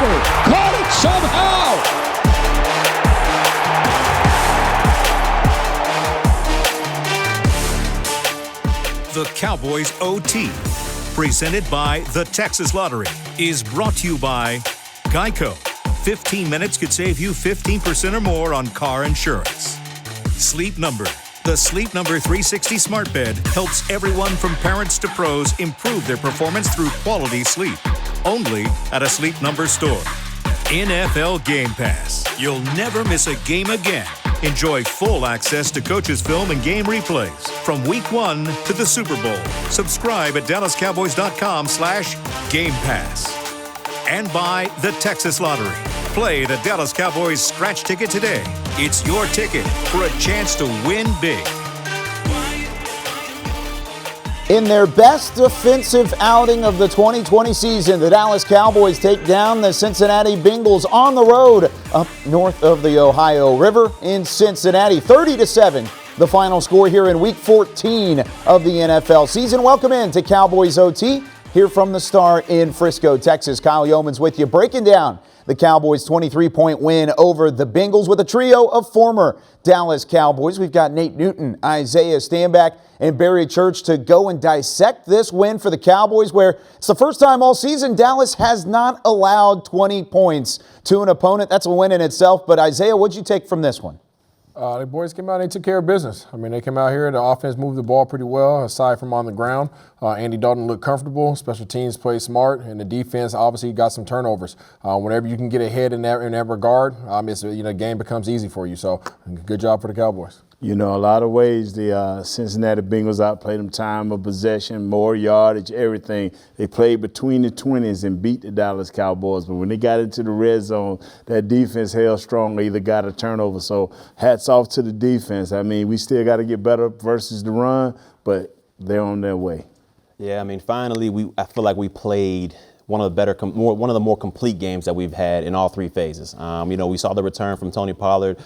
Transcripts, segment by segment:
over. Caught it somehow. The Cowboys OT, presented by the Texas Lottery, is brought to you by Geico. 15 minutes could save you 15% or more on car insurance. Sleep Number. The Sleep Number 360 smart bed helps everyone from parents to pros improve their performance through quality sleep. Only at a Sleep Number store. NFL Game Pass. You'll never miss a game again. Enjoy full access to coaches' film and game replays from Week 1 to the Super Bowl. Subscribe at DallasCowboys.com/Game Pass. And by the Texas Lottery. Play the Dallas Cowboys scratch ticket today. It's your ticket for a chance to win big. In their best defensive outing of the 2020 season, the Dallas Cowboys take down the Cincinnati Bengals on the road up north of the Ohio River in Cincinnati. 30-7, the final score here in Week 14 of the NFL season. Welcome in to Cowboys OT, here from the Star in Frisco, Texas. Kyle Youmans with you, breaking down the Cowboys' 23-point win over the Bengals with a trio of former Dallas Cowboys. We've got Nate Newton, Isaiah Stanback, and Barry Church to go and dissect this win for the Cowboys, where it's the first time all season Dallas has not allowed 20 points to an opponent. That's a win in itself. But Isaiah, what'd you take from this one? The boys came out and they took care of business. I mean, they came out here, the offense moved the ball pretty well, aside from on the ground. Andy Dalton looked comfortable, special teams played smart, and the defense obviously got some turnovers. Whenever you can get ahead in that regard, the game becomes easy for you. So good job for the Cowboys. You know, a lot of ways the Cincinnati Bengals outplayed them time of possession, more yardage, everything. They played between the 20s and beat the Dallas Cowboys. But when they got into the red zone, that defense held strong. They either got a turnover. So hats off to the defense. I mean, we still got to get better versus the run, but they're on their way. Yeah, I mean, finally, I feel like we played one of the more complete games that we've had in all three phases. We saw the return from Tony Pollard,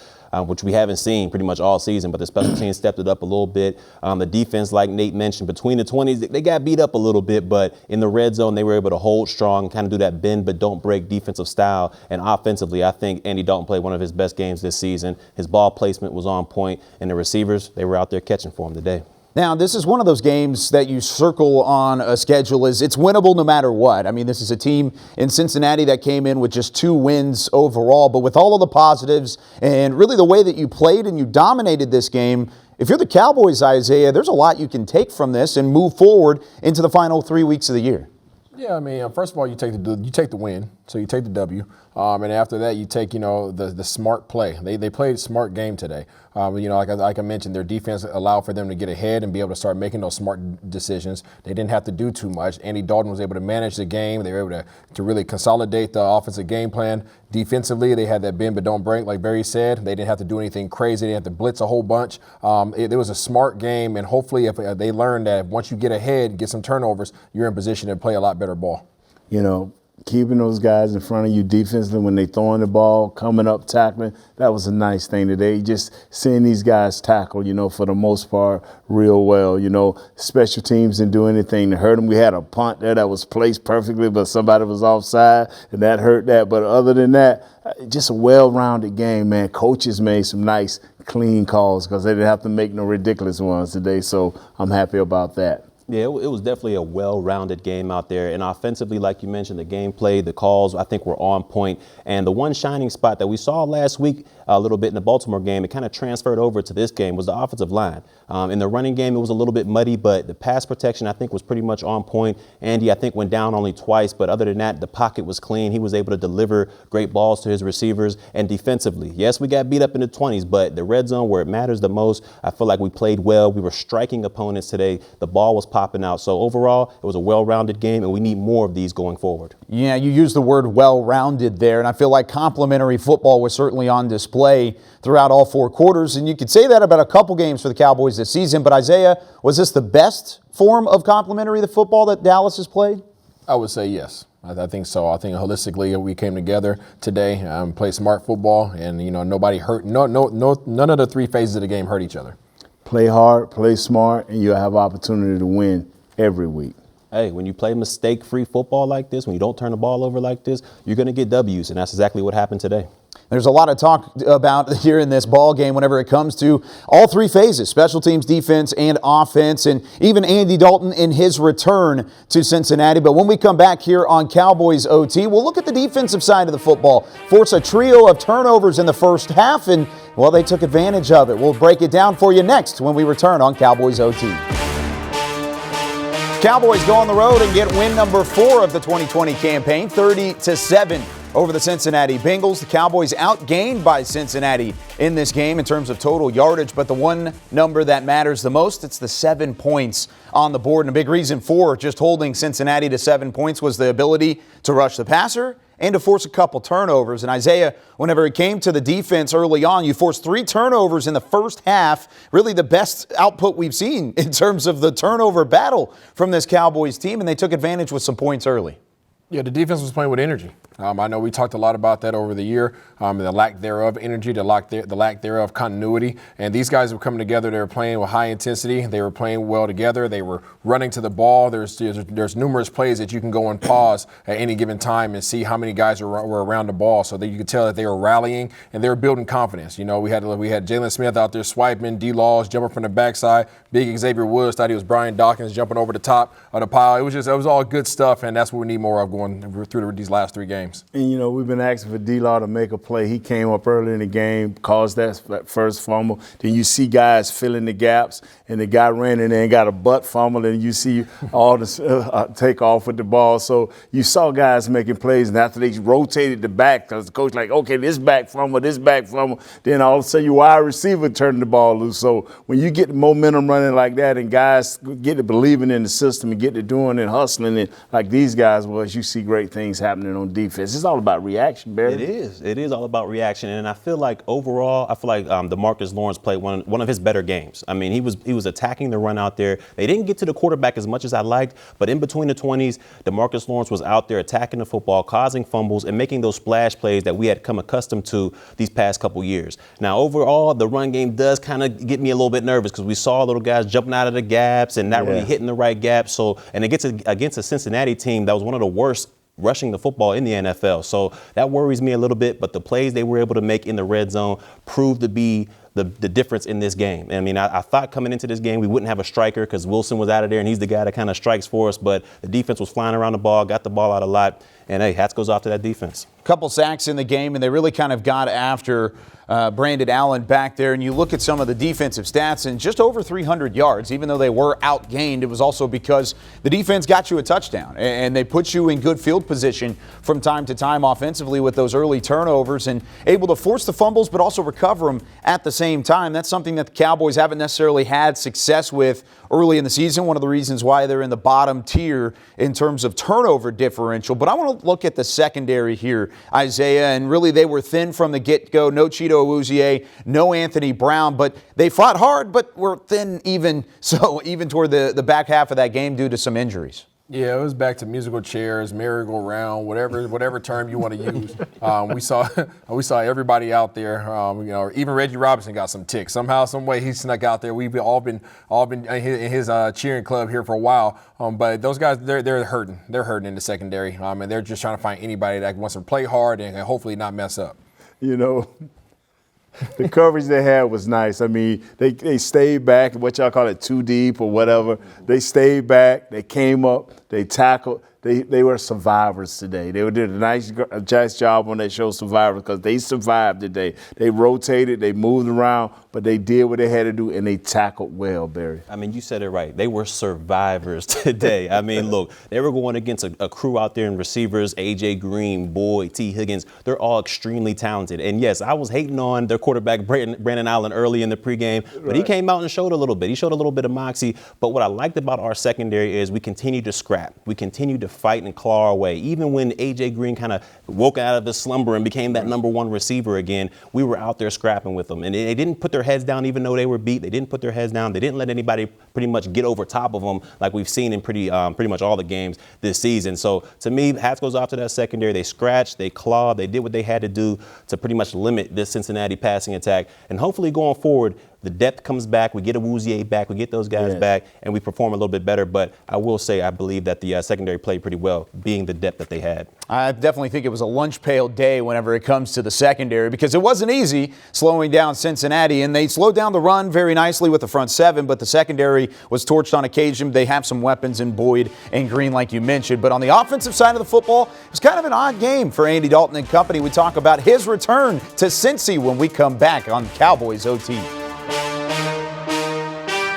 which we haven't seen pretty much all season, but the special teams stepped it up a little bit. The defense, like Nate mentioned, between the 20s, they got beat up a little bit, but in the red zone, they were able to hold strong, kind of do that bend but don't break defensive style. And offensively, I think Andy Dalton played one of his best games this season. His ball placement was on point, and the receivers, they were out there catching for him today. Now, this is one of those games that you circle on a schedule as it's winnable no matter what. I mean, this is a team in Cincinnati that came in with just 2 wins overall, but with all of the positives and really the way that you played and you dominated this game, if you're the Cowboys, Isaiah, there's a lot you can take from this and move forward into the final 3 weeks of the year. Yeah, I mean, first of all, you take the win, so you take the W, and after that, you take the smart play. They played a smart game today. Like I mentioned, their defense allowed for them to get ahead and be able to start making those smart decisions. They didn't have to do too much. Andy Dalton was able to manage the game. They were able to really consolidate the offensive game plan. Defensively, they had that bend but don't break, like Barry said. They didn't have to do anything crazy. They didn't have to blitz a whole bunch. It was a smart game, and hopefully, if they learn that once you get ahead, get some turnovers, you're in position to play a lot better ball. You know, keeping those guys in front of you defensively when they throwing the ball, coming up, tackling, that was a nice thing today. Just seeing these guys tackle, for the most part, real well. Special teams didn't do anything to hurt them. We had a punt there that was placed perfectly, but somebody was offside, and that hurt that. But other than that, just a well-rounded game, man. Coaches made some nice, clean calls because they didn't have to make no ridiculous ones today, so I'm happy about that. Yeah, it was definitely a well-rounded game out there. And offensively, like you mentioned, the gameplay, the calls, I think were on point. And the one shining spot that we saw last week a little bit in the Baltimore game, it kind of transferred over to this game, was the offensive line. In the running game, it was a little bit muddy, but the pass protection, I think, was pretty much on point. Andy, I think, went down only twice, but other than that, the pocket was clean. He was able to deliver great balls to his receivers. And defensively, yes, we got beat up in the 20s, but the red zone where it matters the most, I feel like we played well. We were striking opponents today. The ball was popping out. So overall, it was a well-rounded game, and we need more of these going forward. Yeah, you used the word well-rounded there, and I feel like complimentary football was certainly on display throughout all 4 quarters, and you could say that about a couple games for the Cowboys this season. But Isaiah, was this the best form of complimentary football that Dallas has played? I would say yes. I think so. I think holistically we came together today, played smart football, and nobody hurt. None of the 3 phases of the game hurt each other. Play hard, play smart, and you'll have opportunity to win every week. Hey, when you play mistake-free football like this, when you don't turn the ball over like this, you're going to get W's, and that's exactly what happened today. There's a lot of talk about here in this ball game whenever it comes to all three phases, special teams, defense, and offense, and even Andy Dalton in his return to Cincinnati. But when we come back here on Cowboys OT, we'll look at the defensive side of the football. Force a trio of turnovers in the first half, and, well, they took advantage of it. We'll break it down for you next when we return on Cowboys OT. Cowboys go on the road and get win number 4 of the 2020 campaign, 30-7. Over the Cincinnati Bengals. The Cowboys outgained by Cincinnati in this game in terms of total yardage, but the one number that matters the most, it's the 7 points on the board. And a big reason for just holding Cincinnati to 7 points was the ability to rush the passer and to force a couple turnovers. And Isaiah, whenever it came to the defense early on, you forced 3 turnovers in the first half, really the best output we've seen in terms of the turnover battle from this Cowboys team, and they took advantage with some points early. Yeah, the defense was playing with energy. I know we talked a lot about that over the year, the lack thereof energy, the lack thereof continuity. And these guys were coming together. They were playing with high intensity. They were playing well together. They were running to the ball. There's numerous plays that you can go and pause at any given time and see how many guys were around the ball, so that you could tell that they were rallying and they were building confidence. You know, we had Jalen Smith out there swiping, D-Laws jumping from the backside. Big Xavier Woods thought he was Brian Dawkins jumping over the top of the pile. It was all good stuff, and that's what we need more of going through these last 3 games. And, you know, we've been asking for D-Law to make a play. He came up early in the game, caused that first fumble. Then you see guys filling the gaps, and the guy ran in there and got a butt fumble, and you see all the take off with the ball. So you saw guys making plays, and after they rotated the back, because the coach like, okay, this back fumble, then all of a sudden your wide receiver turning the ball loose. So when you get the momentum running like that and guys get to believing in the system and get to doing and hustling it like these guys was, you see great things happening on defense. It's all about reaction, Barry. It is. It is all about reaction, and I feel like overall, DeMarcus Lawrence played one of his better games. I mean, he was attacking the run out there. They didn't get to the quarterback as much as I liked, but in between the 20s, DeMarcus Lawrence was out there attacking the football, causing fumbles, and making those splash plays that we had come accustomed to these past couple years. Now, overall, the run game does kind of get me a little bit nervous because we saw little guys jumping out of the gaps and not really hitting the right gaps. So, and it gets against a Cincinnati team that was one of the worst rushing the football in the NFL. So that worries me a little bit, but the plays they were able to make in the red zone proved to be the difference in this game. I mean, I thought coming into this game we wouldn't have a striker because Wilson was out of there and he's the guy that kind of strikes for us, but the defense was flying around the ball, got the ball out a lot, and hey, hats goes off to that defense. Couple sacks in the game, and they really kind of got after Brandon Allen back there. And you look at some of the defensive stats, and just over 300 yards, even though they were outgained, it was also because the defense got you a touchdown, and they put you in good field position from time to time offensively with those early turnovers and able to force the fumbles but also recover them at the same time. That's something that the Cowboys haven't necessarily had success with early in the season, one of the reasons why they're in the bottom tier in terms of turnover differential. But I want to look at the secondary here, Isaiah, and really they were thin from the get-go. No Cheeto Awuzie, no Anthony Brown, but they fought hard, but were thin even toward the back half of that game due to some injuries. Yeah, it was back to musical chairs, merry-go-round, whatever term you want to use. We saw everybody out there. Even Reggie Robinson got some ticks. Somehow, some way, he snuck out there. We've all been in his cheering club here for a while. But those guys, they're hurting. They're hurting in the secondary, and they're just trying to find anybody that wants to play hard and hopefully not mess up. You know, the coverage they had was nice. I mean, they stayed back, what y'all call it, too deep or whatever. They stayed back. They came up. They tackled. They were survivors today. They did a nice job on that show, Survivors, because they survived today. They rotated, they moved around, but they did what they had to do, and they tackled well, Barry. I mean, you said it right. They were survivors today. I mean, look, they were going against a crew out there in receivers, A.J. Green, Boyd, T. Higgins. They're all extremely talented. And, yes, I was hating on their quarterback, Brandon Allen, early in the pregame, but he came out and showed a little bit. He showed a little bit of moxie. But what I liked about our secondary is we continue to scrap. We continue to fight and claw our way. Even when A.J. Green kind of woke out of his slumber and became that number one receiver again, we were out there scrapping with them. And they didn't put their heads down even though they were beat. They didn't put their heads down. They didn't let anybody pretty much get over top of them like we've seen in pretty much all the games this season. So to me, hats goes off to that secondary. They scratched, they clawed, they did what they had to do to pretty much limit this Cincinnati passing attack. And hopefully going forward, the depth comes back, we get a Woozier back, we get those guys back, and we perform a little bit better. But I will say I believe that the secondary played pretty well, being the depth that they had. I definitely think it was a lunch pail day whenever it comes to the secondary, because it wasn't easy slowing down Cincinnati, and they slowed down the run very nicely with the front seven, but the secondary was torched on occasion. They have some weapons in Boyd and Green, like you mentioned. But on the offensive side of the football, it was kind of an odd game for Andy Dalton and company. We talk about his return to Cincy when we come back on Cowboys OT.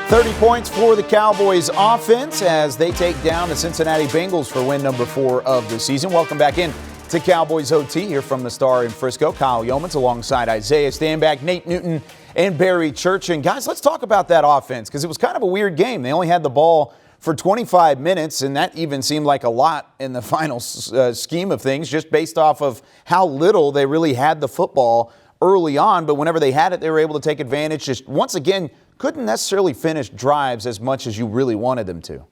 30 points for the Cowboys offense as they take down the Cincinnati Bengals for win number 4 of the season. Welcome back in to Cowboys OT here from the Star in Frisco. Kyle Youmans alongside Isaiah Stanback, Nate Newton, and Barry Church. And guys, let's talk about that offense, because it was kind of a weird game. They only had the ball for 25 minutes, and that even seemed like a lot in the final scheme of things, just based off of how little they really had the football early on. But whenever they had it, they were able to take advantage. Just once again, couldn't necessarily finish drives as much as you really wanted them to.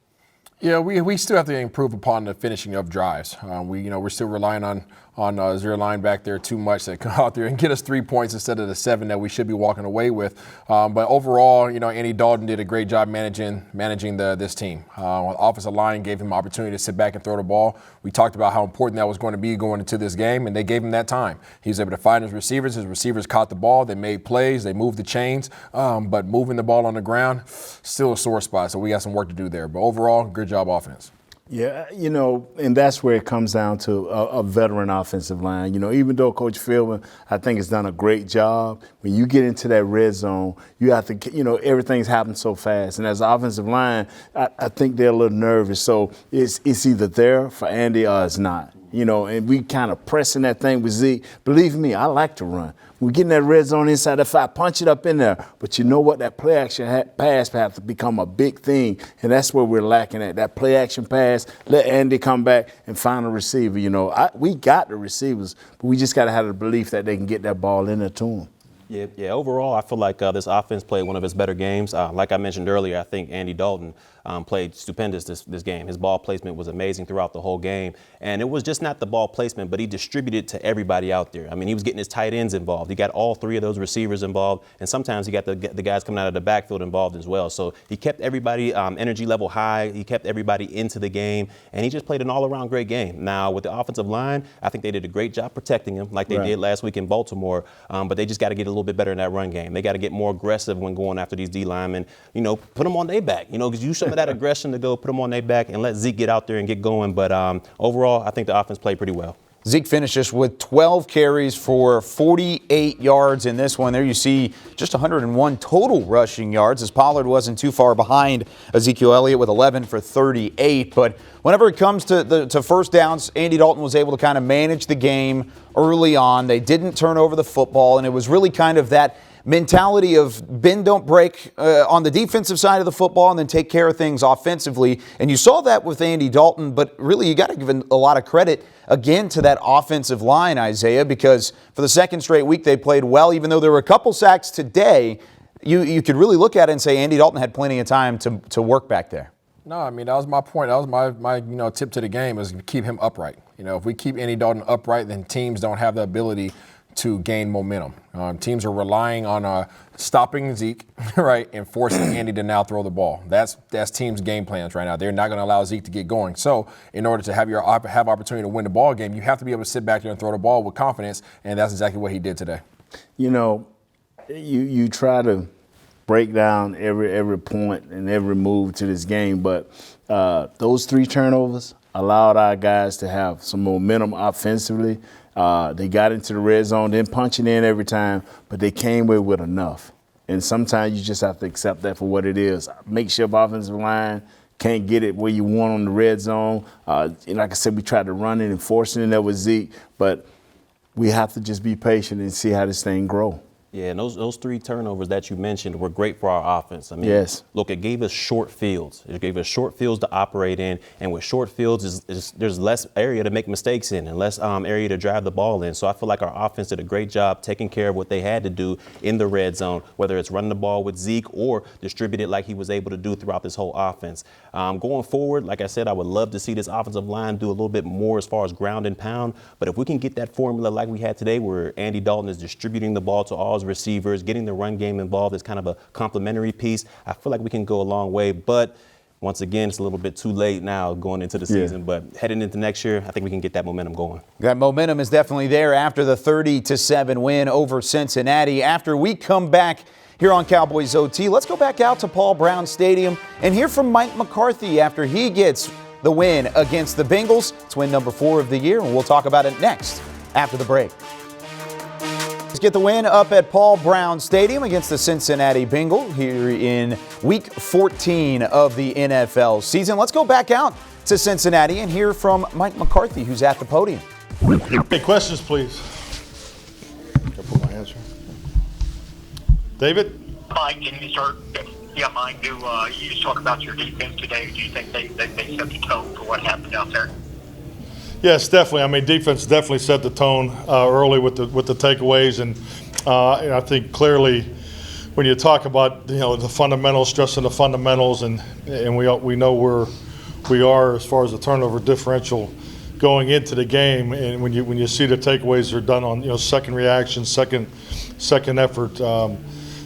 Yeah, we still have to improve upon the finishing of drives. We're still relying on zero line back there too much to come out there and get us 3 points instead of the 7 that we should be walking away with. But overall, Andy Dalton did a great job managing this team. Offensive line gave him opportunity to sit back and throw the ball. We talked about how important that was going to be going into this game, and they gave him that time. He was able to find his receivers. His receivers caught the ball. They made plays. They moved the chains. But moving the ball on the ground, still a sore spot. So we got some work to do there. But overall, good job offense. Yeah, and that's where it comes down to a veteran offensive line. Even though Coach Philbin, I think, has done a great job, when you get into that red zone, you have to, everything's happened so fast. And as an offensive line, I think they're a little nervous. So it's either there for Andy or it's not. And we kind of pressing that thing with Zeke. Believe me, I like to run. We get in that red zone inside the 5, punch it up in there. But you know what? That play action pass has to become a big thing, and that's where we're lacking at. That play action pass, let Andy come back and find a receiver. We got the receivers, but we just got to have the belief that they can get that ball in there to them. Yeah. Overall, I feel like this offense played one of its better games. Like I mentioned earlier, I think Andy Dalton played stupendous this game. His ball placement was amazing throughout the whole game. And it was just not the ball placement, but he distributed to everybody out there. I mean, he was getting his tight ends involved. He got all 3 of those receivers involved. And sometimes he got the guys coming out of the backfield involved as well. So he kept everybody energy level high. He kept everybody into the game. And he just played an all-around great game. Now, with the offensive line, I think they did a great job protecting him like they did last week in Baltimore. But they just got to get a little bit better in that run game. They got to get more aggressive when going after these D linemen. Put them on their back. Because you show them that aggression to go put them on their back and let Zeke get out there and get going. But overall, I think the offense played pretty well. Zeke finishes with 12 carries for 48 yards in this one. There you see just 101 total rushing yards, as Pollard wasn't too far behind Ezekiel Elliott with 11 for 38. But whenever it comes to first downs, Andy Dalton was able to kind of manage the game early on. They didn't turn over the football, and it was really kind of that mentality of bend, don't break on the defensive side of the football and then take care of things offensively. And you saw that with Andy Dalton, but really you got to give a lot of credit again to that offensive line, Isaiah, because for the second straight week they played well. Even though there were a couple sacks today, you could really look at it and say Andy Dalton had plenty of time to work back there. No, I mean, that was my point. That was my tip to the game, is to keep him upright. If we keep Andy Dalton upright, then teams don't have the ability to gain momentum. Teams are relying on stopping Zeke, right, and forcing Andy to now throw the ball. That's teams' game plans right now. They're not going to allow Zeke to get going. So in order to have opportunity to win the ball game, you have to be able to sit back there and throw the ball with confidence, and that's exactly what he did today. You try to break down every point and every move to this game, but those 3 turnovers allowed our guys to have some momentum offensively. They got into the red zone, didn't punch it in every time, but they came away with enough. And sometimes you just have to accept that for what it is. Makeshift offensive line, can't get it where you want on the red zone. Like I said, we tried to run it and force it in there with Zeke, but we have to just be patient and see how this thing grow. Yeah, and those 3 turnovers that you mentioned were great for our offense. I mean, yes. Look, it gave us short fields. It gave us short fields to operate in, and with short fields, there's less area to make mistakes in and less area to drive the ball in. So I feel like our offense did a great job taking care of what they had to do in the red zone, whether it's running the ball with Zeke or distribute it like he was able to do throughout this whole offense. Going forward, like I said, I would love to see this offensive line do a little bit more as far as ground and pound. But if we can get that formula like we had today, where Andy Dalton is distributing the ball to all allows receivers, getting the run game involved is kind of a complementary piece. I feel like we can go a long way, but once again, it's a little bit too late now going into the season, but heading into next year, I think we can get that momentum going. That momentum is definitely there after the 30-7 win over Cincinnati. After we come back here on Cowboys OT, let's go back out to Paul Brown Stadium and hear from Mike McCarthy after he gets the win against the Bengals. It's win number 4 of the year, and we'll talk about it next after the break. Let's get the win up at Paul Brown Stadium against the Cincinnati Bengals here in Week 14 of the NFL season. Let's go back out to Cincinnati and hear from Mike McCarthy, who's at the podium. Hey, questions, please. Can I put my answer? David? Mike, can you start? Yeah, Mike, you just talk about your defense today. Do you think they set the tone for what happened out there? Yes, definitely. I mean, defense definitely set the tone early with the takeaways, and I think clearly when you talk about the fundamentals, stressing the fundamentals, and we know where we are as far as the turnover differential going into the game, and when you see the takeaways are done on second reaction, second effort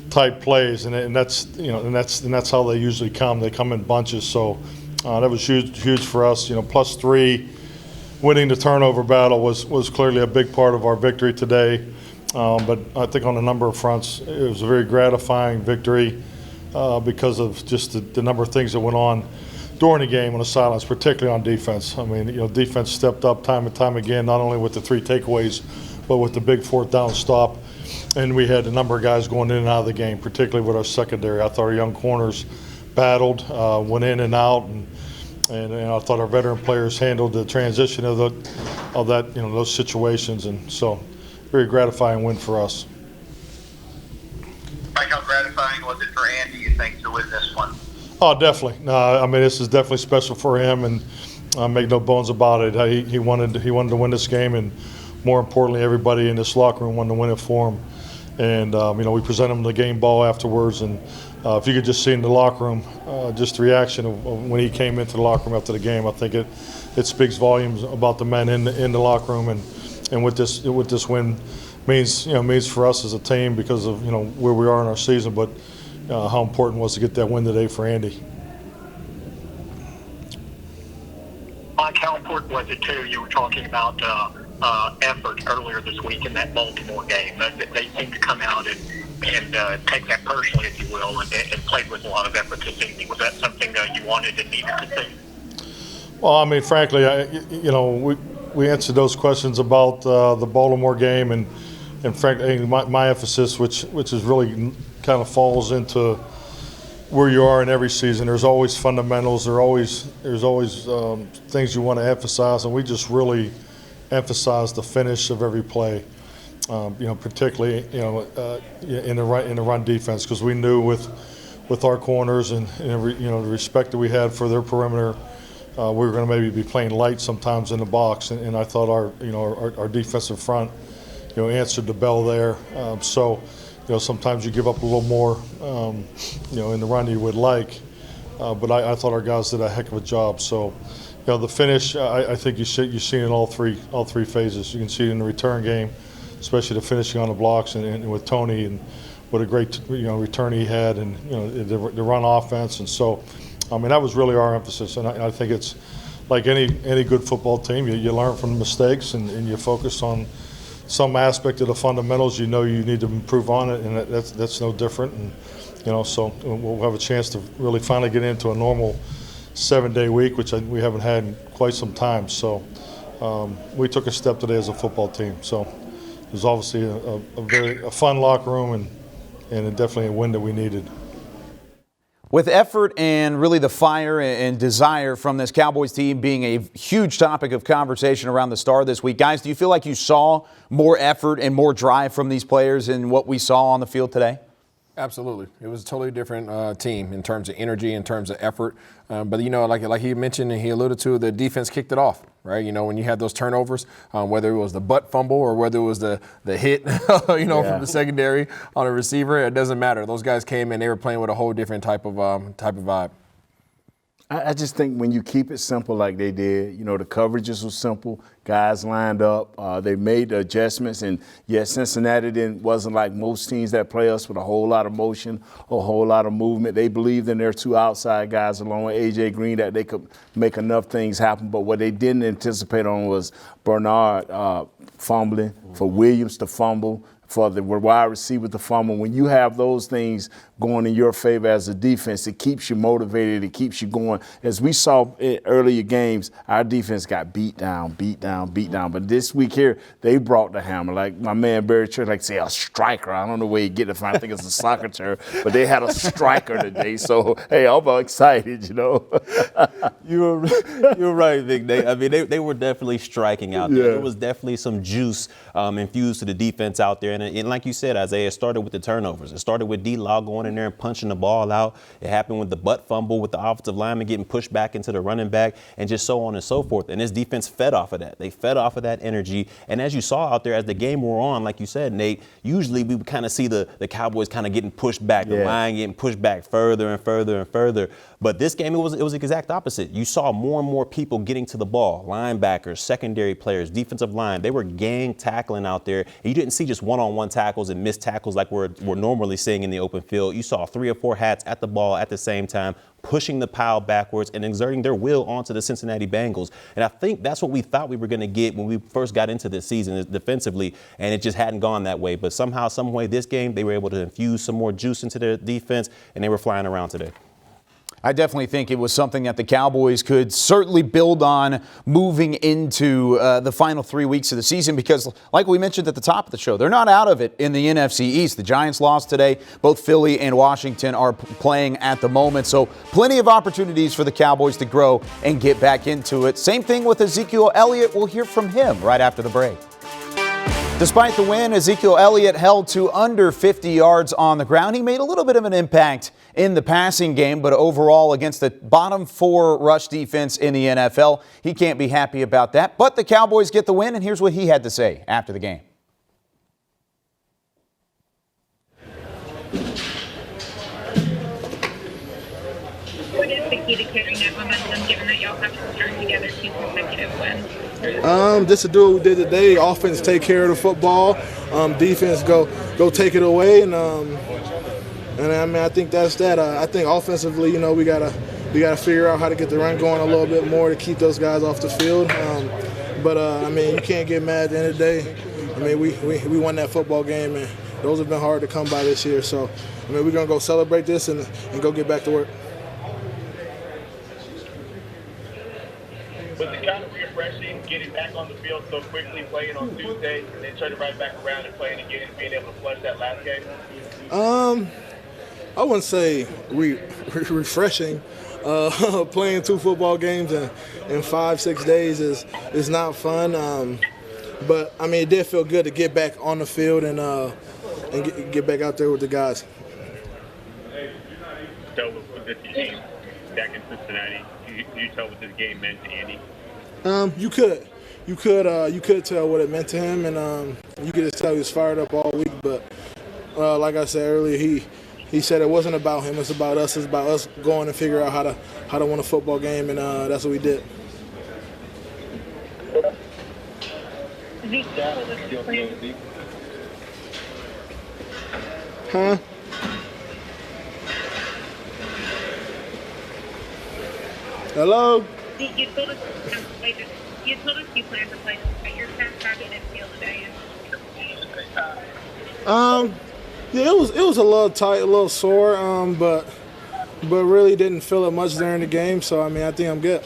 type plays, and that's how they usually come. They come in bunches, so that was huge for us. +3. Winning the turnover battle was clearly a big part of our victory today, but I think on a number of fronts it was a very gratifying victory because of just the number of things that went on during the game on the sidelines, particularly on defense. I mean, defense stepped up time and time again, not only with the 3 takeaways, but with the big 4th down stop, and we had a number of guys going in and out of the game, particularly with our secondary. I thought our young corners battled, went in and out, and I thought our veteran players handled the transition of that those situations, and so very gratifying win for us. Mike, how gratifying was it for Andy, you think, to win this one? Oh, definitely. No, I mean, this is definitely special for him, and make no bones about it. He wanted to win this game, and more importantly, everybody in this locker room wanted to win it for him. And we presented him the game ball afterwards, and if you could just see in the locker room, just the reaction of when he came into the locker room after the game, I think it speaks volumes about the men in the locker room, and what this win means for us as a team because of where we are in our season, but how important it was to get that win today for Andy. Mike, how important was it too? You were talking about effort earlier this week in that Baltimore game. They seemed to come out and take that personally, if you will, and played with a lot of effort this evening. Was that something you wanted and needed to see? Well, I mean, frankly, we answered those questions about the Baltimore game, and frankly, my emphasis, which is really kind of falls into where you are in every season. There's always fundamentals. There's always things you want to emphasize, and we just really emphasize the finish of every play. Particularly in the run defense, because we knew with our corners and the respect that we had for their perimeter, we were going to maybe be playing light sometimes in the box, and I thought our defensive front answered the bell there. So sometimes you give up a little more in the run you would like, but I thought our guys did a heck of a job. So the finish, I think you see it in all three phases. You can see it in the return game, especially the finishing on the blocks, and with Tony, and what a great return he had, and the run offense. And so I mean, that was really our emphasis, and I think it's like any good football team. You learn from the mistakes, and you focus on some aspect of the fundamentals you need to improve on it, and that's no different. And so we'll have a chance to really finally get into a normal 7-day week, which we haven't had in quite some time. So we took a step today as a football team. So it was obviously a very fun locker room, and definitely a win that we needed. With effort and really the fire and desire from this Cowboys team being a huge topic of conversation around the Star this week, guys, do you feel like you saw more effort and more drive from these players in what we saw on the field today? Absolutely. It was a totally different team in terms of energy, in terms of effort. But, like he mentioned and he alluded to, the defense kicked it off, right? When you had those turnovers, whether it was the butt fumble or whether it was the hit, from the secondary on a receiver, it doesn't matter. Those guys came in, they were playing with a whole different type of vibe. I just think when you keep it simple like they did, the coverages were simple. Guys lined up. They made the adjustments. And, yes, Cincinnati wasn't like most teams that play us with a whole lot of motion, a whole lot of movement. They believed in their two outside guys along with A.J. Green that they could make enough things happen. But what they didn't anticipate on was Bernard fumbling, for Williams to fumble, for the wide receiver to fumble. When you have those things going in your favor as a defense, it keeps you motivated. It keeps you going. As we saw in earlier games, our defense got beat down. But this week here, they brought the hammer. Like my man Barry Church say a striker. I don't know where you get it from. I think it's a soccer term. But they had a striker today. So, hey, I'm excited, You're right, Vic. They were definitely striking out there. Yeah. There was definitely some juice infused to the defense out there. And like you said, Isaiah, it started with the turnovers. It started with D-Law going in there and punching the ball out. It happened with the butt fumble with the offensive lineman getting pushed back into the running back, and just so on and so forth. And this defense fed off of that. They fed off of that energy. And as you saw out there, as the game wore on, like you said, Nate, usually we would kind of see the Cowboys kind of getting pushed back, the line getting pushed back further and further and further. But this game, it was the exact opposite. You saw more and more people getting to the ball, linebackers, secondary players, defensive line. They were gang tackling out there. And you didn't see just one-on-one tackles and missed tackles like we're normally seeing in the open field. You saw 3 or 4 hats at the ball at the same time, pushing the pile backwards and exerting their will onto the Cincinnati Bengals. And I think that's what we thought we were going to get when we first got into this season defensively, and it just hadn't gone that way. But somehow, some way, this game, they were able to infuse some more juice into their defense, and they were flying around today. I definitely think it was something that the Cowboys could certainly build on moving into the final 3 weeks of the season because, like we mentioned at the top of the show, they're not out of it in the NFC East. The Giants lost today. Both Philly and Washington are playing at the moment, so plenty of opportunities for the Cowboys to grow and get back into it. Same thing with Ezekiel Elliott. We'll hear from him right after the break. Despite the win, Ezekiel Elliott held to under 50 yards on the ground. He made a little bit of an impact in the passing game, but overall against the bottom 4 rush defense in the NFL, he can't be happy about that. But the Cowboys get the win, and here's what he had to say after the game. What is the key to carrying that momentum, given that y'all have to string together 2 consecutive wins? Just to do what we did today. Offense take care of the football. Defense go take it away, and I mean I think that's that. I think offensively, we gotta figure out how to get the run going a little bit more to keep those guys off the field. But I mean you can't get mad at the end of the day. I mean we won that football game, and those have been hard to come by this year. So I mean we're gonna go celebrate this and go get back to work. Was it kind of refreshing getting back on the field so quickly, playing on Tuesday, and then turning right back around and playing again and being able to flush that last game? I wouldn't say refreshing. Playing 2 football games in 5-6 days is not fun. But I mean, it did feel good to get back on the field and get back out there with the guys. So with this team back in Cincinnati, can you tell what this game meant to Andy? You could tell what it meant to him, and you could just tell he was fired up all week. But like I said earlier, he said it wasn't about him; it's about us. It's about us going and figure out how to win a football game, and that's what we did. Huh? Hello? You told us you plan to play this, your past target didn't feel today. Yeah, it was a little tight, a little sore, but really didn't feel it much during the game. So I mean, I think I'm good.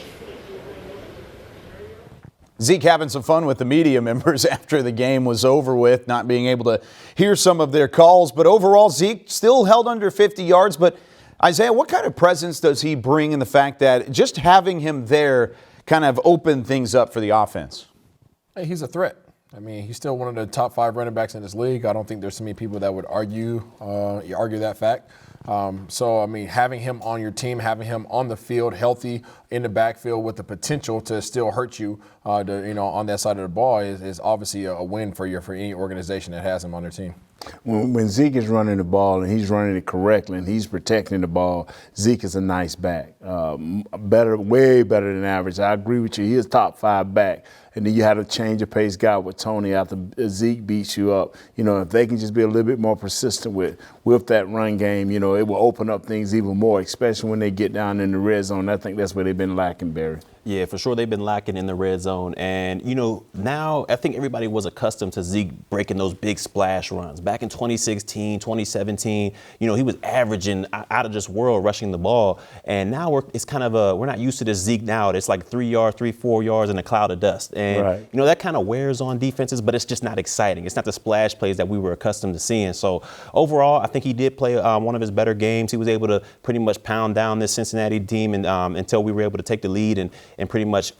Zeke having some fun with the media members after the game was over with, not being able to hear some of their calls. But overall, Zeke still held under 50 yards. But Isaiah, what kind of presence does he bring in the fact that just having him there kind of opened things up for the offense? Hey, he's a threat. I mean, he's still one of the top 5 running backs in this league. I don't think there's so many people that would argue that fact. So, I mean, having him on your team, having him on the field, healthy in the backfield with the potential to still hurt you, on that side of the ball is obviously a win for any organization that has him on their team. When Zeke is running the ball and he's running it correctly and he's protecting the ball, Zeke is a nice back. Way better than average. I agree with you. He is top 5 back. And then you had a change of pace guy with Tony after Zeke beats you up. If they can just be a little bit more persistent with that run game, it will open up things even more, especially when they get down in the red zone. I think that's where they've been lacking, Barry. Yeah, for sure they've been lacking in the red zone. And, now I think everybody was accustomed to Zeke breaking those big splash runs. Back in 2016, 2017, he was averaging out of this world rushing the ball. And now it's kind of we're not used to this Zeke now. It's like 3 yards, 4 yards in a cloud of dust. And, right. That kind of wears on defenses, but it's just not exciting. It's not the splash plays that we were accustomed to seeing. So overall, I think he did play one of his better games. He was able to pretty much pound down this Cincinnati team and, until we were able to take the lead and pretty much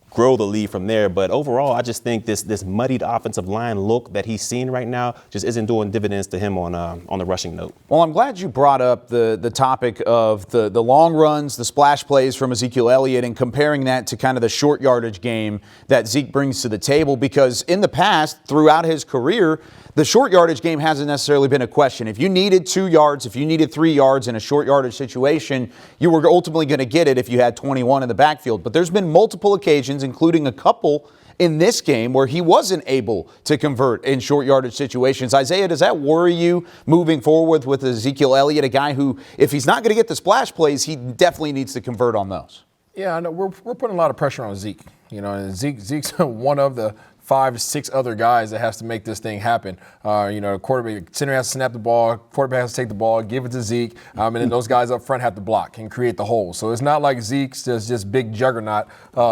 grow the lead from there. But overall, I just think this muddied offensive line look that he's seeing right now just isn't doing dividends to him on the rushing note. Well, I'm glad you brought up the topic of the long runs, the splash plays from Ezekiel Elliott, and comparing that to kind of the short yardage game that Zeke brings to the table, because in the past, throughout his career, the short yardage game hasn't necessarily been a question. If you needed 2 yards, if you needed 3 yards in a short yardage situation, you were ultimately going to get it if you had 21 in the backfield. But there's been multiple occasions, including a couple in this game, where he wasn't able to convert in short yardage situations. Isaiah, does that worry you moving forward with Ezekiel Elliott, a guy who, if he's not going to get the splash plays, he definitely needs to convert on those? Yeah, I know we're putting a lot of pressure on Zeke. And Zeke's one of the 5 to 6 other guys that has to make this thing happen. Quarterback, center has to snap the ball, quarterback has to take the ball, give it to Zeke, and then those guys up front have to block and create the hole. So it's not like Zeke's just big juggernaut.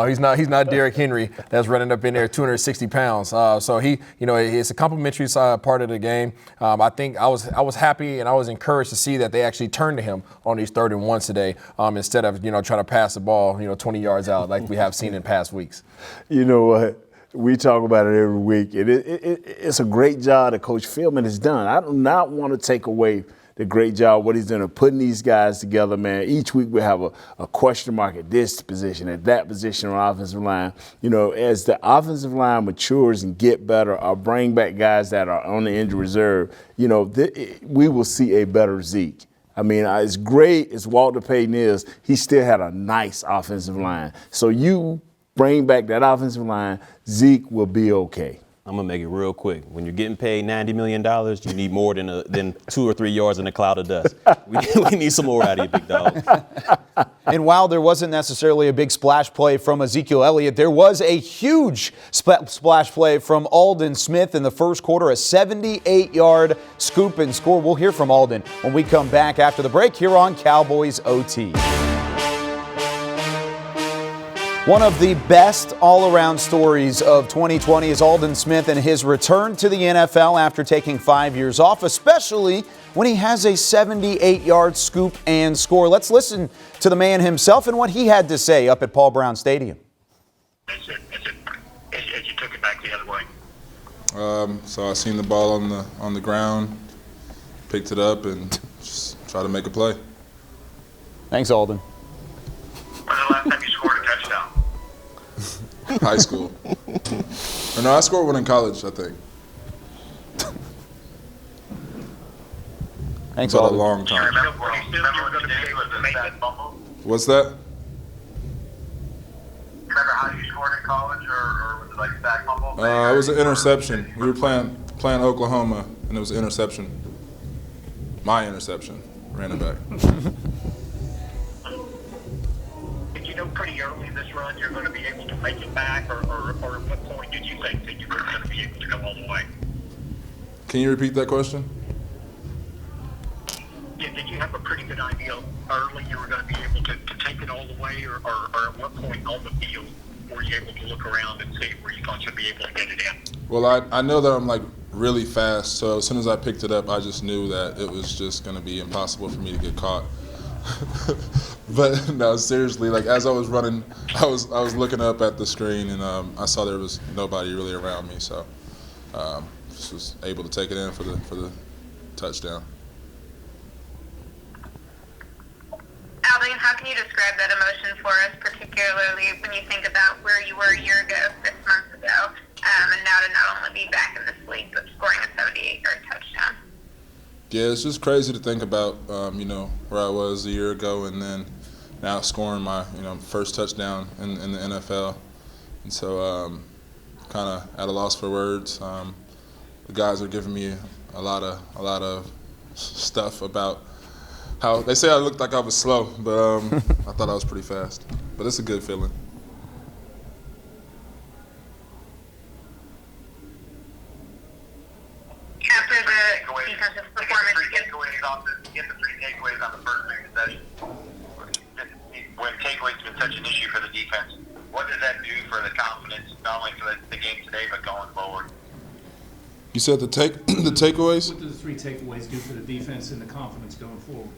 He's not Derrick Henry that's running up in there 260 pounds. So it's a complimentary part of the game. I think I was happy and I was encouraged to see that they actually turned to him on these 3rd and 1s today, instead of trying to pass the ball 20 yards out like we have seen in past weeks. You know what? We talk about it every week. It's a great job that Coach Philman has done. I do not want to take away the great job what he's doing of putting these guys together, man. Each week we have a question mark at this position, at that position on offensive line. As the offensive line matures and get better, or bring back guys that are on the injury reserve, we will see a better Zeke. I mean, as great as Walter Payton is, he still had a nice offensive line. So you bring back that offensive line, Zeke will be okay. I'm going to make it real quick. When you're getting paid $90 million, you need more than 2 or 3 yards in a cloud of dust. We need some more out of you, big dog. And while there wasn't necessarily a big splash play from Ezekiel Elliott, there was a huge splash play from Aldon Smith in the first quarter, a 78-yard scoop and score. We'll hear from Aldon when we come back after the break here on Cowboys OT. One of the best all-around stories of 2020 is Aldon Smith and his return to the NFL after taking 5 years off, especially when he has a 78-yard scoop and score. Let's listen to the man himself and what he had to say up at Paul Brown Stadium. As you took it back the other way. So I seen the ball on the ground, picked it up, and just tried to make a play. Thanks, Aldon. When the last time you scored a touchdown? High school. Or no, I scored one in college, I think. Thanks, But Aldon. a long time. Remember when you said you were going to be able to make that fumble? What's that? Remember how you scored in college, or was it like a sack fumble? It was an interception. We were playing Oklahoma, and it was an interception. My interception. Ran it back. Did you know pretty early in this run you're going to be able to make it back, or at what point did you think that you were going to be able to go all the way? Can you repeat that question? Yeah, did you have a pretty good idea early you were going to be able to take it all the way, or at what point on the field were you able to look around and see where you thought you'd be able to get it in? Well, I know that I'm like really fast, so as soon as I picked it up, I just knew that it was just going to be impossible for me to get caught. But no, seriously, like as I was running, I was looking up at the screen, and I saw there was nobody really around me, so just was able to take it in for the touchdown. you describe that emotion for us, particularly when you think about where you were a year ago, 6 months ago, and now to not only be back in this league, but scoring a 78-yard touchdown? Yeah, it's just crazy to think about, where I was a year ago and then now scoring my, first touchdown in the NFL. And so kind of at a loss for words. The guys are giving me a lot of stuff about how they say I looked like I was slow, but I thought I was pretty fast. But it's a good feeling. After the defensive performance, Get the three takeaways on the first possession. When takeaways been such an issue for the defense, what does that do for the confidence, not only for the game today, but going forward? You said the takeaways? What do the three takeaways do for the defense and the confidence going forward?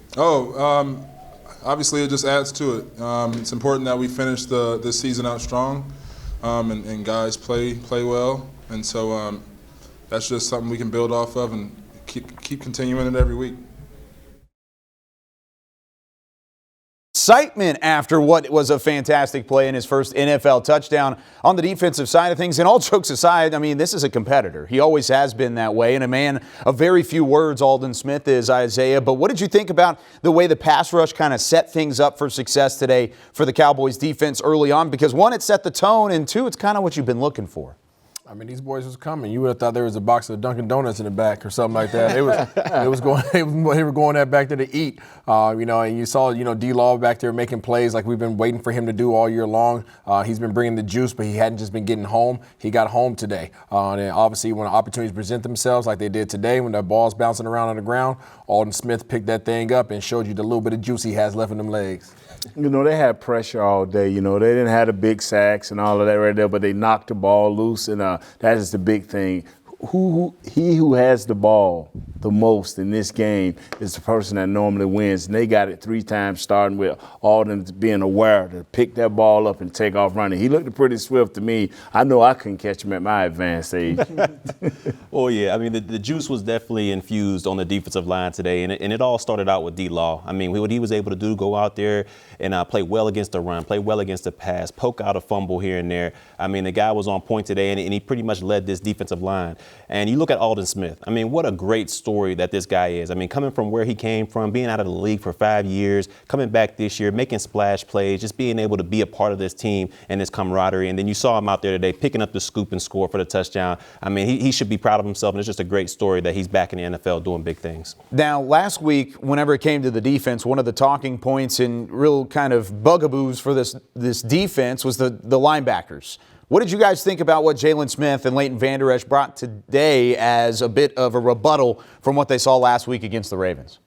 Obviously it just adds to it. It's important that we finish this season out strong, and guys play well, and so that's just something we can build off of and keep continuing it every week. Excitement after what was a fantastic play in his first NFL touchdown on the defensive side of things. And all jokes aside, I mean, this is a competitor. He always has been that way. And a man of very few words, Aldon Smith is, Isaiah. But what did you think about the way the pass rush kind of set things up for success today for the Cowboys defense early on? Because one, it set the tone, and two, it's kind of what you've been looking for. I mean, these boys was coming. You would have thought there was a box of Dunkin' Donuts in the back or something like that. They were going that back there to eat. And you saw, D-Law back there making plays like we've been waiting for him to do all year long. He's been bringing the juice, but he hadn't just been getting home. He got home today. And obviously, when opportunities present themselves like they did today, when the ball's bouncing around on the ground, Aldon Smith picked that thing up and showed you the little bit of juice he has left in them legs. They had pressure all day. They didn't have the big sacks and all of that right there, but they knocked the ball loose, and that is the big thing. He who has the ball the most in this game is the person that normally wins. And they got it 3 times, starting with Aldon being aware to pick that ball up and take off running. He looked pretty swift to me. I know I couldn't catch him at my advanced age. Well, yeah, I mean, the juice was definitely infused on the defensive line today, and it all started out with D-Law. I mean, what he was able to do, go out there and play well against the run, play well against the pass, poke out a fumble here and there. I mean, the guy was on point today, and he pretty much led this defensive line. And you look at Aldon Smith. I mean, what a great story that this guy is. I mean, coming from where he came from, being out of the league for 5 years, coming back this year, making splash plays, just being able to be a part of this team and this camaraderie. And then you saw him out there today picking up the scoop and score for the touchdown. I mean, he should be proud of himself, and it's just a great story that he's back in the NFL doing big things. Now, last week, whenever it came to the defense, one of the talking points and real kind of bugaboos for this defense was the linebackers. What did you guys think about what Jalen Smith and Leighton Vander Esch brought today as a bit of a rebuttal from what they saw last week against the Ravens?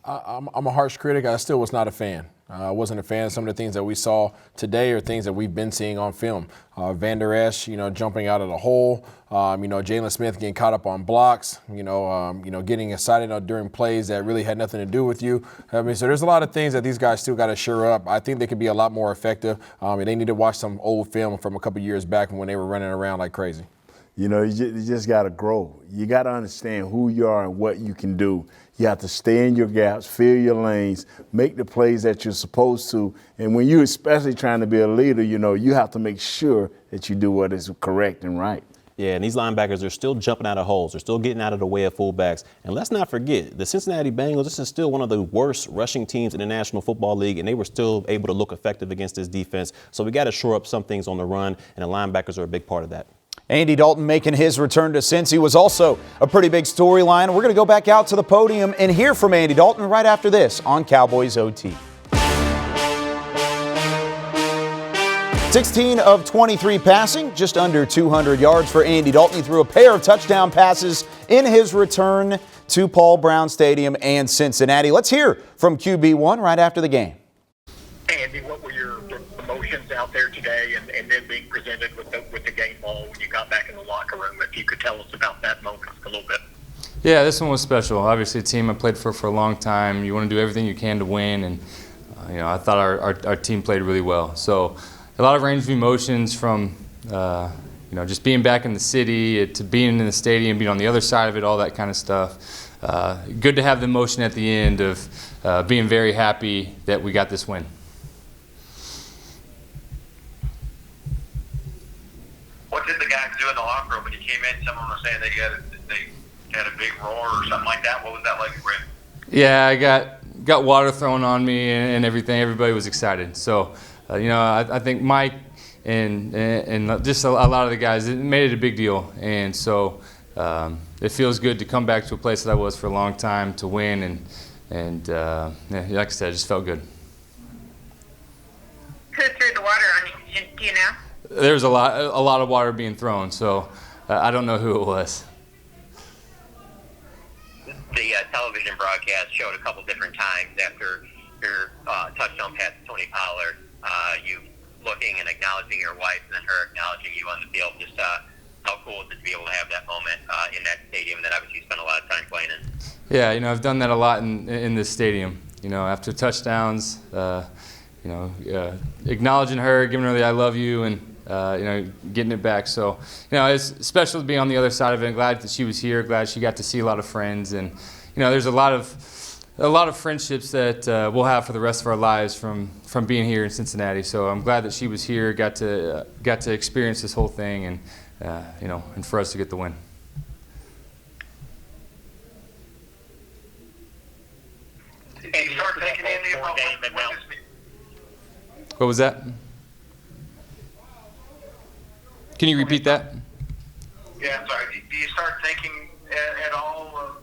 I'm a harsh critic. I still was not a fan. I wasn't a fan of some of the things that we saw today or things that we've been seeing on film. Vander Esch, jumping out of the hole. Jalen Smith getting caught up on blocks. Getting excited during plays that really had nothing to do with you. I mean, so there's a lot of things that these guys still got to shore up. I think they could be a lot more effective. They need to watch some old film from a couple years back when they were running around like crazy. You just got to grow. You got to understand who you are and what you can do. You have to stay in your gaps, fill your lanes, make the plays that you're supposed to. And when you're especially trying to be a leader, you have to make sure that you do what is correct and right. Yeah, and these linebackers are still jumping out of holes. They're still getting out of the way of fullbacks. And let's not forget, the Cincinnati Bengals, this is still one of the worst rushing teams in the National Football League, and they were still able to look effective against this defense. So we got to shore up some things on the run, and the linebackers are a big part of that. Andy Dalton making his return to Cincy was also a pretty big storyline. We're going to go back out to the podium and hear from Andy Dalton right after this on Cowboys OT. 16 of 23 passing, just under 200 yards for Andy Dalton. He threw a pair of touchdown passes in his return to Paul Brown Stadium and Cincinnati. Let's hear from QB1 right after the game. Hey, Andy, what were your emotions out there today and then being presented with the game ball when you got back in the locker room? If you could tell us about that moment a little bit. Yeah, this one was special. Obviously, a team I played for a long time. You want to do everything you can to win, and I thought our team played really well. So a lot of range of emotions from just being back in the city to being in the stadium, being on the other side of it, all that kind of stuff. Good to have the emotion at the end of being very happy that we got this win. do in the locker room when you came in? Someone was saying that they had a big roar or something like that. What was that like for you? Yeah, I got water thrown on me and everything. Everybody was excited. So, I think Mike and just a lot of the guys, it made it a big deal. And so it feels good to come back to a place that I was for a long time to win. And like I said, it just felt good. Who threw the water on you? Do you know? There was a lot of water being thrown, so I don't know who it was. The television broadcast showed a couple different times after your touchdown pass to Tony Pollard, you looking and acknowledging your wife and then her acknowledging you on the field. Just how cool is it to be able to have that moment in that stadium that obviously you spent a lot of time playing in? Yeah, I've done that a lot in this stadium. After touchdowns, acknowledging her, giving her the I love you, and getting it back. So, it's special to be on the other side of it. I'm glad that she was here. Glad she got to see a lot of friends, and there's a lot of friendships that we'll have for the rest of our lives from being here in Cincinnati. So I'm glad that she was here, got to experience this whole thing, and and for us to get the win. What was that? Can you repeat that? Yeah, I'm sorry. Do you start thinking at all of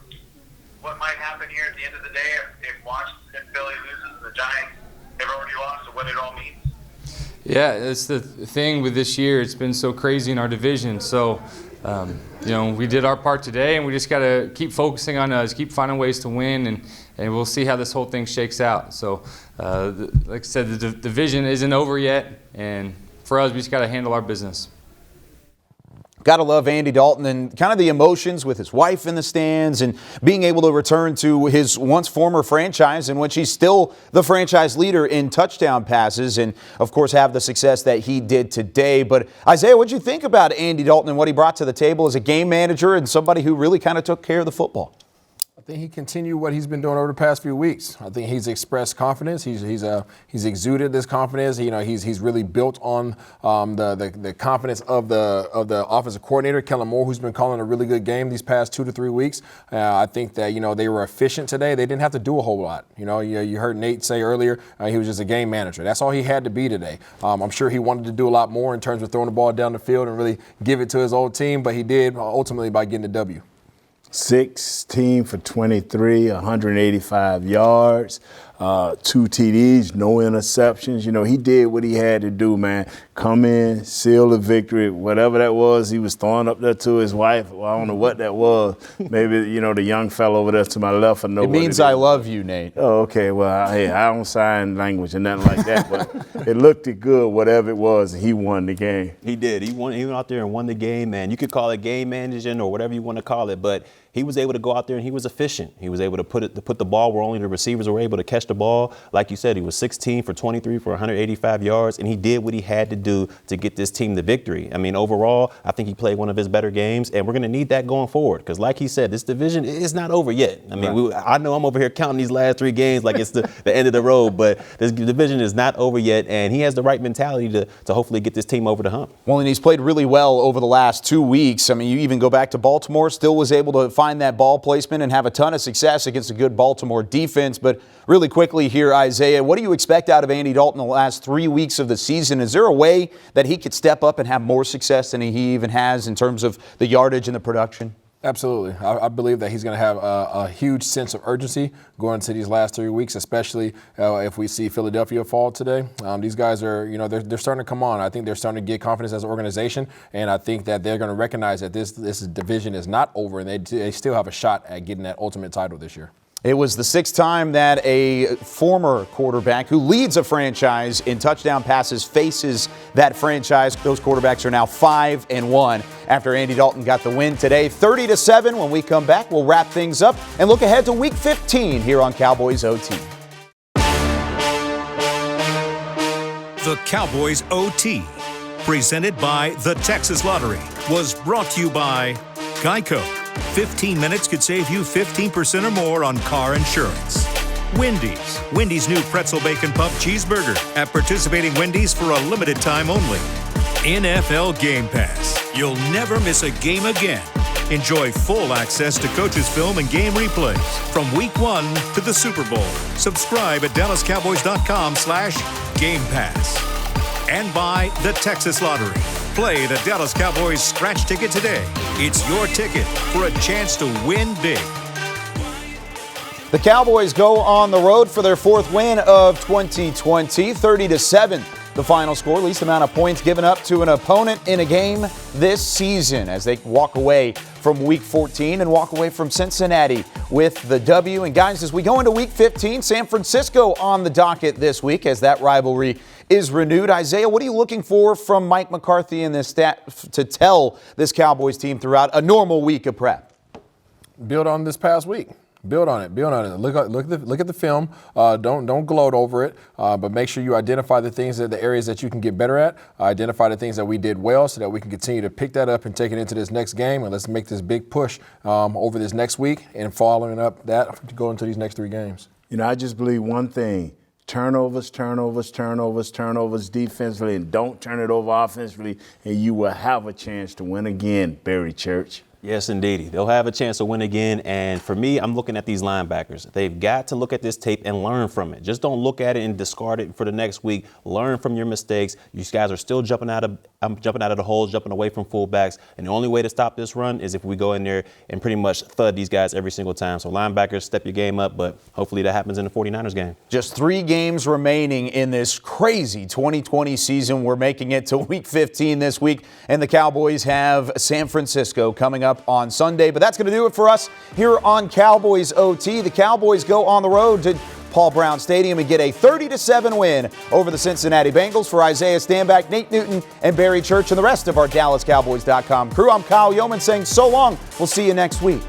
what might happen here at the end of the day if Washington, Philly loses, and the Giants have already lost, and what it all means? Yeah, it's the thing with this year. It's been so crazy in our division. So, we did our part today, and we just got to keep focusing on us, keep finding ways to win, and we'll see how this whole thing shakes out. So, like I said, the division isn't over yet, and for us, we just got to handle our business. Got to love Andy Dalton and kind of the emotions with his wife in the stands and being able to return to his once former franchise in which he's still the franchise leader in touchdown passes and, of course, have the success that he did today. But, Isaiah, what did you think about Andy Dalton and what he brought to the table as a game manager and somebody who really kind of took care of the football? I think he continued what he's been doing over the past few weeks. I think he's expressed confidence. He's exuded this confidence. He's really built on the confidence of the offensive coordinator, Kellen Moore, who's been calling a really good game these past 2 to 3 weeks. I think that they were efficient today. They didn't have to do a whole lot. You heard Nate say earlier he was just a game manager. That's all he had to be today. I'm sure he wanted to do a lot more in terms of throwing the ball down the field and really give it to his old team, but he did ultimately by getting the W. 16 for 23, 185 yards, 2 TDs, no interceptions. He did what he had to do, man. Come in, seal the victory, whatever that was. He was throwing up there to his wife. Well, I don't know what that was. Maybe, the young fellow over there to my left. I know it means I love you, Nate. Oh, okay. Well, hey, I don't sign language and nothing like that, but it looked good, whatever it was, and he won the game. He did. He went out there and won the game, man. You could call it game managing or whatever you want to call it, but he was able to go out there and he was efficient. He was able to put the ball where only the receivers were able to catch the ball. Like you said, he was 16 for 23 for 185 yards, and he did what he had to do to get this team the victory. I mean, overall, I think he played one of his better games, and we're going to need that going forward because, like he said, this division is not over yet. I mean, I know I'm over here counting these last 3 games like it's the end of the road, but this division is not over yet, and he has the right mentality to hopefully get this team over the hump. Well, and he's played really well over the last 2 weeks. I mean, you even go back to Baltimore, still was able to find that ball placement and have a ton of success against a good Baltimore defense. But really quickly here, Isaiah, what do you expect out of Andy Dalton the last 3 weeks of the season? Is there a way that he could step up and have more success than he even has in terms of the yardage and the production? Absolutely. I believe that he's going to have a huge sense of urgency going into these last 3 weeks, especially if we see Philadelphia fall today. These guys are, they're starting to come on. I think they're starting to get confidence as an organization, and I think that they're going to recognize that this division is not over, and they still have a shot at getting that ultimate title this year. It was the 6th time that a former quarterback who leads a franchise in touchdown passes faces that franchise. Those quarterbacks are now 5-1 after Andy Dalton got the win today. 30-7. When we come back, we'll wrap things up and look ahead to Week 15 here on Cowboys OT. The Cowboys OT, presented by the Texas Lottery, was brought to you by Geico. 15 minutes could save you 15% or more on car insurance. Wendy's new pretzel bacon puff cheeseburger at participating Wendy's for a limited time only. NFL Game Pass. You'll never miss a game again. Enjoy full access to coaches' film and game replays from Week 1 to the Super Bowl. Subscribe at DallasCowboys.com/Game Pass. And by the Texas Lottery. Play the Dallas Cowboys scratch ticket today. It's your ticket for a chance to win big. The Cowboys go on the road for their 4th win of 2020, 30-7. The final score, least amount of points given up to an opponent in a game this season as they walk away from Week 14 and walk away from Cincinnati with the W. And guys, as we go into Week 15, San Francisco on the docket this week as that rivalry is renewed. Isaiah, what are you looking for from Mike McCarthy and this staff to tell this Cowboys team throughout a normal week of prep? Build on this past week. Build on it. Look at the film. Don't gloat over it, but make sure you identify the areas that you can get better at. Identify the things that we did well, so that we can continue to pick that up and take it into this next game. And let's make this big push over this next week and following up that to go into these next 3 games. I just believe one thing. Turnovers defensively, and don't turn it over offensively, and you will have a chance to win again, Barry Church. Yes, indeed. They'll have a chance to win again. And for me, I'm looking at these linebackers. They've got to look at this tape and learn from it. Just don't look at it and discard it for the next week. Learn from your mistakes. You guys are still jumping out of the holes, jumping away from fullbacks. And the only way to stop this run is if we go in there and pretty much thud these guys every single time. So linebackers, step your game up, but hopefully that happens in the 49ers game. Just 3 games remaining in this crazy 2020 season. We're making it to Week 15 this week, and the Cowboys have San Francisco coming up on Sunday. But that's going to do it for us here on Cowboys OT. The Cowboys go on the road to Paul Brown Stadium and get a 30-7 win over the Cincinnati Bengals. For Isaiah Stanback, Nate Newton, and Barry Church, and the rest of our DallasCowboys.com crew, I'm Kyle Youmans saying so long. We'll see you next week.